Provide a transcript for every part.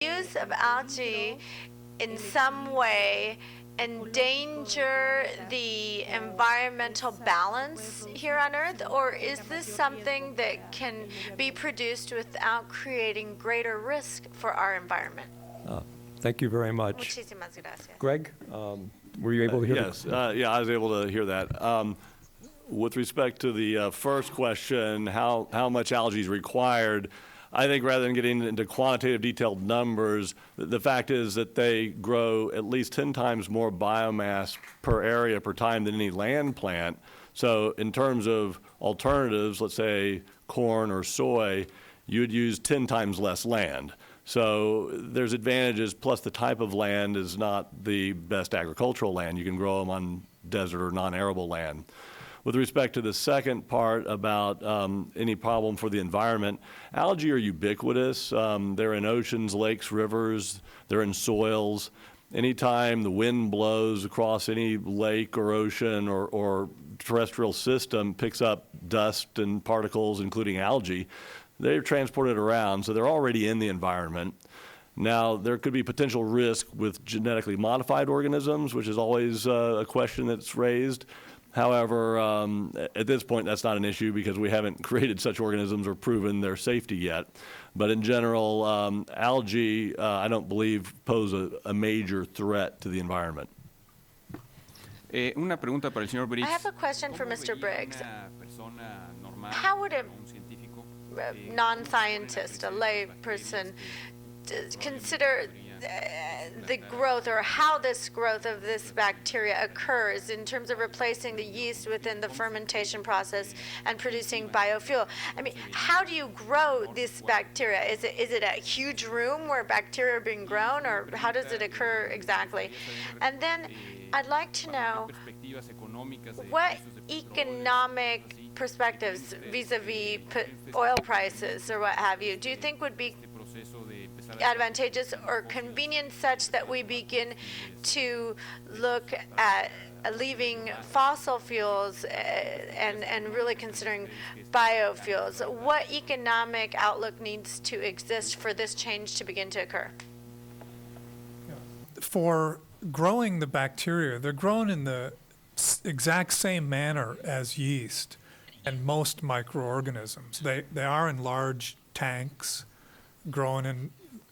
use of algae in some way endanger the environmental balance here on Earth, or is this something that can be produced without creating greater risk for our environment? Thank you very much. Muchísimas gracias. Greg, were you able to hear Yes, yeah, I was able to hear that. With respect to the first question, how much algae is required, I think rather than getting into quantitative detailed numbers, the fact is that they grow at least 10 times more biomass per area per time than any land plant. So in terms of alternatives, let's say corn or soy, you would use 10 times less land. So there's advantages, plus the type of land is not the best agricultural land. You can grow them on desert or non-arable land. With respect to the second part about any problem for the environment, algae are ubiquitous. They're in oceans, lakes, rivers, they're in soils. Anytime the wind blows across any lake or ocean or terrestrial system, picks up dust and particles, including algae, they're transported around, so they're already in the environment. Now, there could be potential risk with genetically modified organisms, which is always a question that's raised. However, at this point, that's not an issue because we haven't created such organisms or proven their safety yet. But in general, algae, I don't believe, pose a major threat to the environment. Una pregunta para el señor Briggs. I have a question for Mr. Briggs. How would a non-scientist, a lay person, consider the growth or how this growth of this bacteria occurs in terms of replacing the yeast within the fermentation process and producing biofuel? I mean, how do you grow this bacteria? Is it a huge room where bacteria are being grown, or how does it occur exactly? And then I'd like to know what economic perspectives vis-a-vis oil prices or what have you do you think would be advantageous or convenient such that we begin to look at leaving fossil fuels and really considering biofuels? What economic outlook needs to exist for this change to begin to occur? For growing the bacteria, they're grown in the exact same manner as yeast and most microorganisms. They are in large tanks, grown in.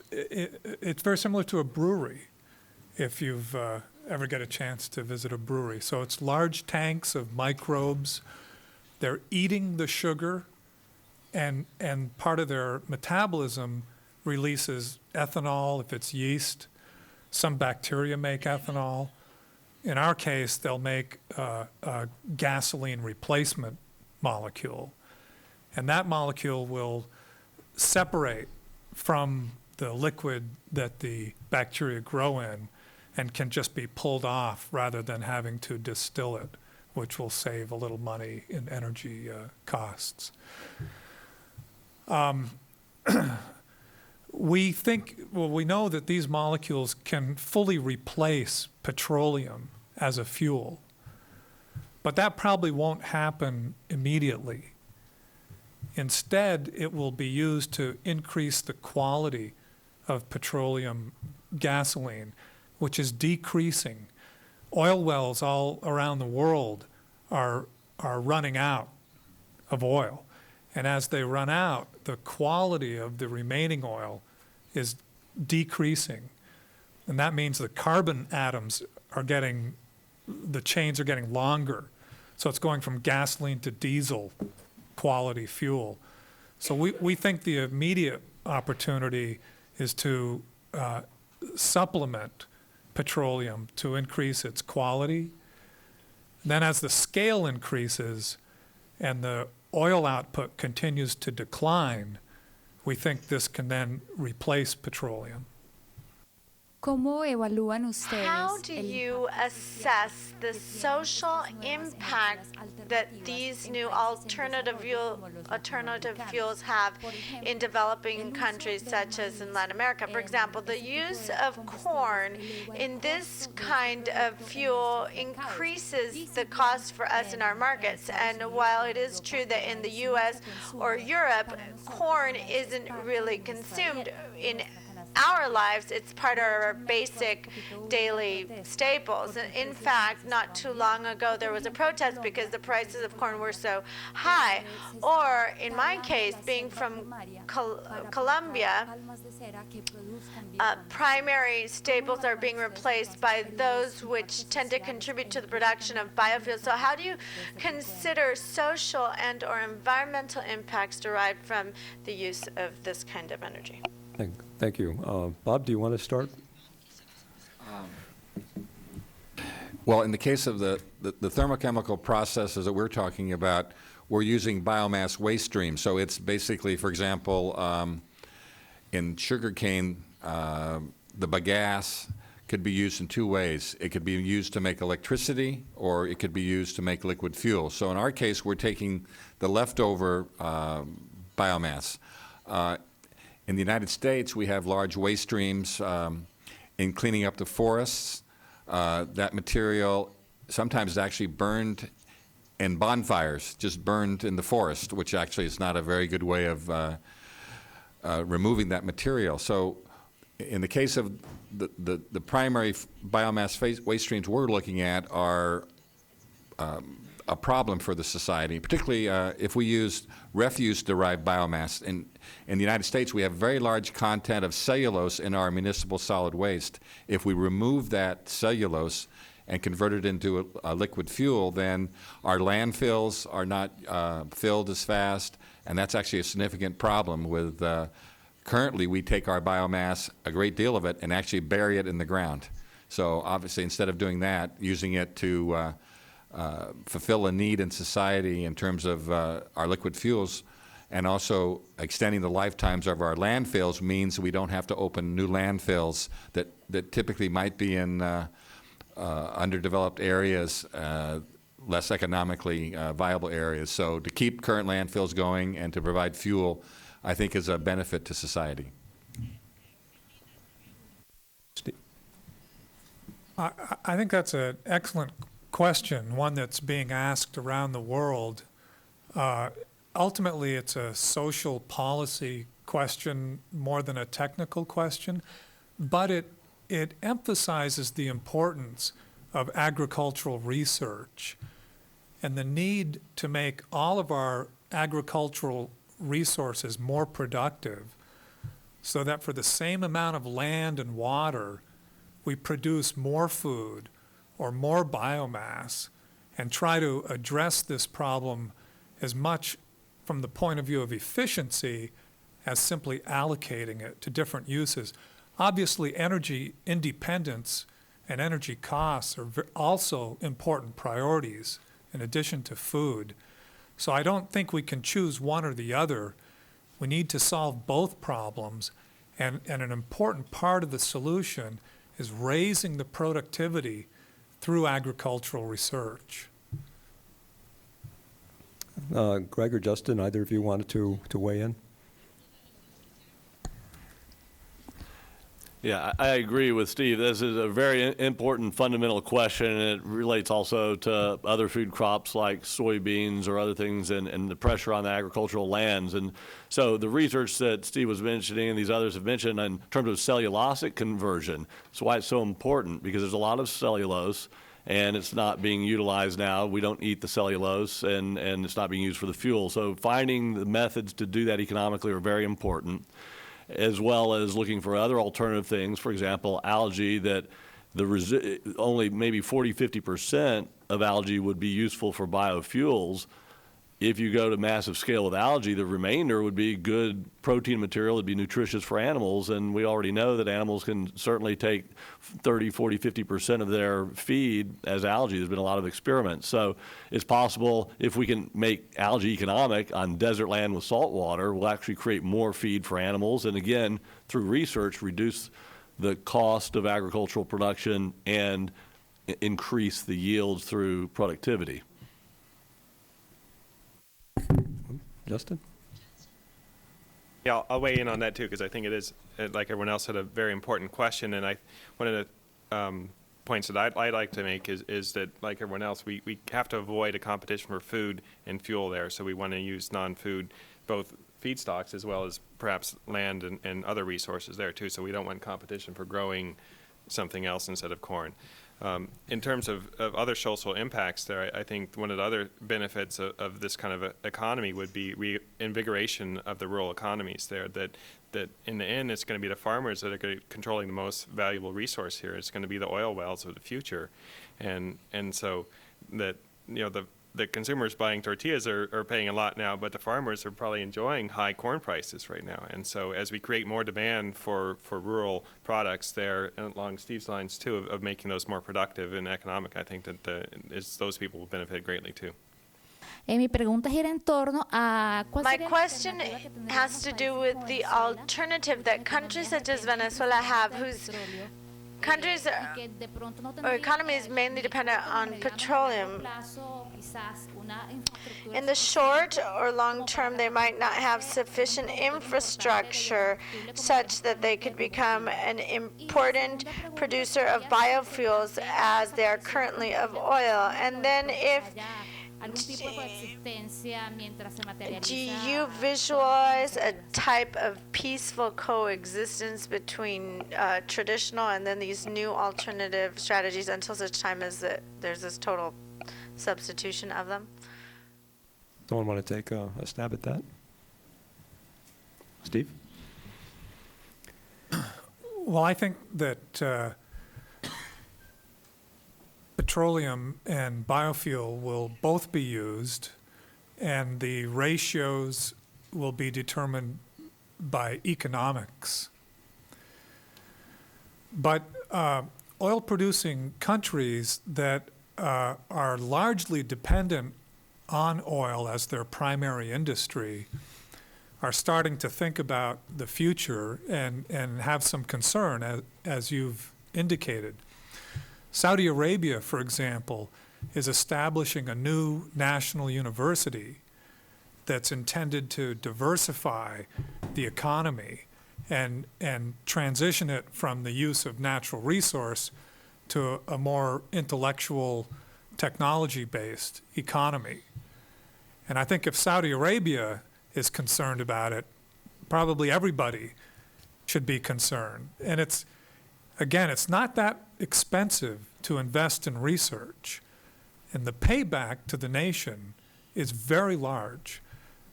It's very similar to a brewery, if you've ever get a chance to visit a brewery. So it's large tanks of microbes. They're eating the sugar, and part of their metabolism releases ethanol if it's yeast. Some bacteria make ethanol. In our case, they'll make a gasoline replacement molecule, and that molecule will separate from the liquid that the bacteria grow in and can just be pulled off rather than having to distill it, which will save a little money in energy costs. We know that these molecules can fully replace petroleum as a fuel, but that probably won't happen immediately. Instead, it will be used to increase the quality of petroleum gasoline, which is decreasing. Oil wells all around the world are running out of oil. And as they run out, the quality of the remaining oil is decreasing. And that means the carbon atoms the chains are getting longer. So it's going from gasoline to diesel quality fuel. So we think the immediate opportunity is to supplement petroleum to increase its quality. Then as the scale increases and the oil output continues to decline, we think this can then replace petroleum. ¿Cómo evalúan ustedes? How do you assess the social impact that these new alternative fuels have in developing countries such as in Latin America? For example, the use of corn in this kind of fuel increases the cost for us in our markets. And while it is true that in the US or Europe, corn isn't really consumed in our lives, it's part of our basic daily staples. In fact, not too long ago, there was a protest because the prices of corn were so high. Or, in my case, being from Colombia, primary staples are being replaced by those which tend to contribute to the production of biofuels. So how do you consider social and or environmental impacts derived from the use of this kind of energy? Thank you. Bob, do you want to start? Well, in the case of the thermochemical processes that we're talking about, we're using biomass waste streams. So it's basically, for example, in sugarcane, the bagasse could be used in two ways. It could be used to make electricity, or it could be used to make liquid fuel. So in our case, we're taking the leftover biomass. In the United States, we have large waste streams in cleaning up the forests. That material sometimes is actually burned in bonfires, just burned in the forest, which actually is not a very good way of removing that material. So in the case of the primary biomass waste streams we're looking at are a problem for the society, particularly if we use refuse-derived biomass. In the United States, we have very large content of cellulose in our municipal solid waste. If we remove that cellulose and convert it into a liquid fuel, then our landfills are not filled as fast, and that's actually a significant problem with currently we take our biomass, a great deal of it, and actually bury it in the ground. So obviously, instead of doing that, using it to fulfill a need in society in terms of our liquid fuels, and also extending the lifetimes of our landfills means we don't have to open new landfills that typically might be in underdeveloped areas, less economically viable areas. So to keep current landfills going and to provide fuel, I think is a benefit to society. I think that's an excellent question, one that's being asked around the world. Ultimately, it's a social policy question more than a technical question, but it emphasizes the importance of agricultural research and the need to make all of our agricultural resources more productive so that for the same amount of land and water, we produce more food or more biomass and try to address this problem as much from the point of view of efficiency as simply allocating it to different uses. Obviously, energy independence and energy costs are also important priorities in addition to food. So I don't think we can choose one or the other. We need to solve both problems, and an important part of the solution is raising the productivity through agricultural research. Greg or Justin, either of you wanted to weigh in? Yeah, I agree with Steve. This is a very important fundamental question, and it relates also to other food crops like soybeans or other things and the pressure on the agricultural lands. And so the research that Steve was mentioning and these others have mentioned in terms of cellulosic conversion, that's why it's so important, because there's a lot of cellulose and it's not being utilized now. We don't eat the cellulose, and it's not being used for the fuel. So finding the methods to do that economically are very important, as well as looking for other alternative things. For example, algae, that only maybe 40–50% of algae would be useful for biofuels. If you go to massive scale with algae, the remainder would be good protein material. It'd be nutritious for animals, and we already know that animals can certainly take 30, 40, 50% of their feed as algae. There's been a lot of experiments. So it's possible if we can make algae economic on desert land with salt water, we'll actually create more feed for animals, and again, through research, reduce the cost of agricultural production and increase the yields through productivity. Justin? Yeah, I'll weigh in on that too, because I think it is, like everyone else, had a very important question. And one of the points that I'd like to make is that, like everyone else, we have to avoid a competition for food and fuel there. So we want to use non-food, both feedstocks as well as perhaps land and other resources there too. So we don't want competition for growing something else instead of corn. In terms of other social impacts there, I think one of the other benefits of this kind of economy would be reinvigoration of the rural economies there, that in the end it's going to be the farmers that are controlling the most valuable resource here. It's going to be the oil wells of the future. And so that, the consumers buying tortillas are paying a lot now, but the farmers are probably enjoying high corn prices right now. And so as we create more demand for rural products there, along Steve's lines too, of making those more productive and economic, I think that those people will benefit greatly too. Mi pregunta gira en torno a cuál My sería la question alternativa que tendrían has los to países do with con the el sol alternative that countries such as Venezuela have, whose countries y que de pronto no or tendrían economy is mainly dependent on mediano o petroleum. plazo, quizás una infraestructura In the short or long term, they might not have sufficient infrastructure such that they could become an important producer of biofuels as they are currently of oil. And then if algún tipo de coexistencia mientras se do materializa. you visualize a type of peaceful coexistence between traditional and then these new alternative strategies until such time as there's this total substitution of them? Someone want to take a stab at that? Steve? Well, I think that petroleum and biofuel will both be used, and the ratios will be determined by economics. But oil-producing countries that are largely dependent on oil as their primary industry are starting to think about the future and have some concern, as you've indicated. Saudi Arabia, for example, is establishing a new national university that's intended to diversify the economy and transition it from the use of natural resource to a more intellectual, technology-based economy. And I think if Saudi Arabia is concerned about it, probably everybody should be concerned. And it's not that expensive to invest in research, and the payback to the nation is very large.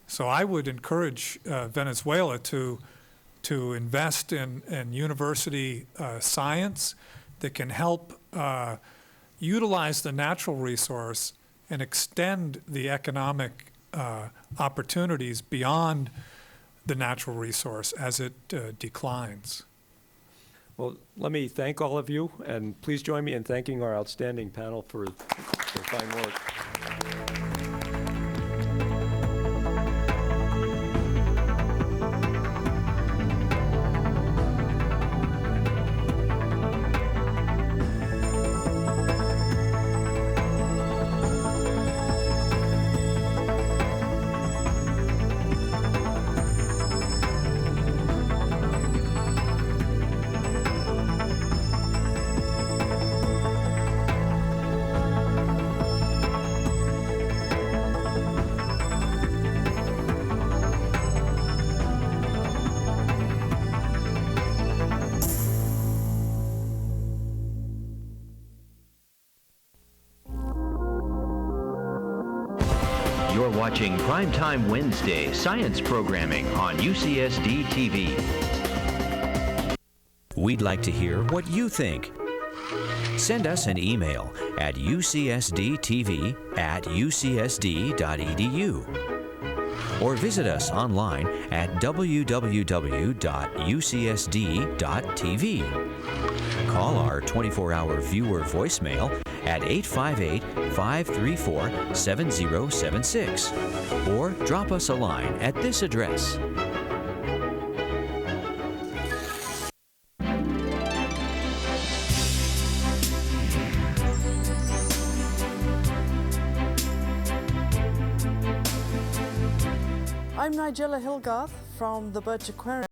So I would encourage Venezuela to invest in university science that can help utilize the natural resource and extend the economic opportunities beyond the natural resource as it declines. Well, let me thank all of you, and please join me in thanking our outstanding panel for their fine work. You're watching Primetime Wednesday science programming on UCSD TV. We'd like to hear what you think. Send us an email at ucsdtv@ucsd.edu or visit us online at www.ucsd.tv. Call our 24-hour viewer voicemail at 858-534-7076 or drop us a line at this address. I'm Nigella Hilgarth from the Birch Aquarium.